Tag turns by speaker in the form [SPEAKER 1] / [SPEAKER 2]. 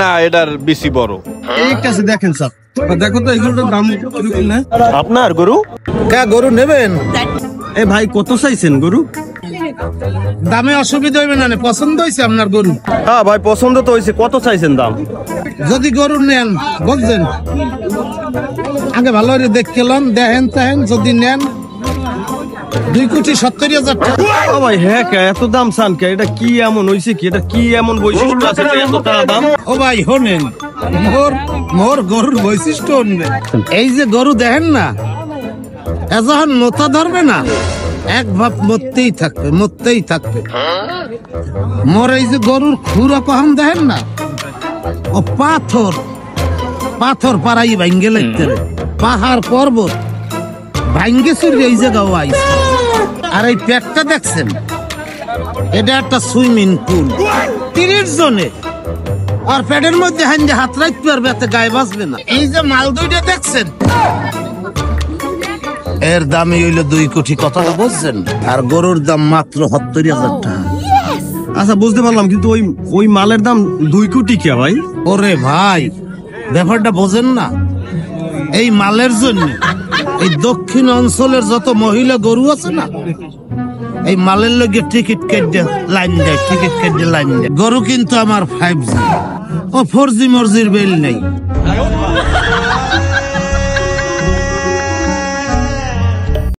[SPEAKER 1] না, এটার বেশি বড়।
[SPEAKER 2] এই কাছে দেখেন স্যার, দেখো তো এগুলোর দাম কিরকম না?
[SPEAKER 1] আপনার গরু?
[SPEAKER 2] গরু নেবেন?
[SPEAKER 3] এ ভাই কত চাইছেন গরু?
[SPEAKER 2] দামে অসুবিধা হইবে না, পছন্দ হয়েছে আপনার গরু?
[SPEAKER 3] হ্যাঁ ভাই পছন্দ তো হয়েছে। কত চাইছেন দাম?
[SPEAKER 2] যদি গরু নেন বুঝছেন, আগে ভালো করে দেখলাম, দেখেন তাহেন, যদি নেন 2,70,000 টাকা।
[SPEAKER 3] ও ভাই হ্যাঁ কে এত দাম চান কে? এটা কি এমন হইছে কি? এটা কি এমন বৈশিষ্ট্য আছে যে এত টাকা দাম?
[SPEAKER 2] ও ভাই হোনেন, মোর গরুর বৈশিষ্ট্য শুনবেন। এই যে গরু দেখেন না, যখন মোতা ধরবে না এক ভাব মরতেই থাকবে, মরতেই থাকবে। মোর এই যে গরুর খুরা কখন দেখেন না, ও পাথর পাথর পাড়াই ভাঙ্গে লাগতে, পাহাড় পর্বত ভাঙ্গে চুরি এই জায়গাও আইছে। আর এই পেটটা দেখছেন, এটা একটা সুইমিং পুল, 30 জনে। আর পেটের মধ্যে হাত রাখতে পারবে, এতে গায়ে বাঁচবে না। এই যে মাল দুইটা দেখছেন, এর দামই হইলো 2 কোটি, কথাটা বুঝছেন? আর গরুর দাম মাত্র 70,000 টাকা।
[SPEAKER 3] আচ্ছা বুঝতে পারলাম, কিন্তু ওই মালের দাম 2 কোটি কে ভাই?
[SPEAKER 2] ওরে ভাই, ব্যাপারটা বোঝেন না? এই মালের জন্য এই দক্ষিণ অঞ্চলের যত মহিলা গরু আছে না, এই মালের লগে টিকিট কেটে লাইন দেয়, টিকিট কেটে লাইন দেয়। গরু কিন্তু আমার 5G, ও 4G মর্জির বেল নেই।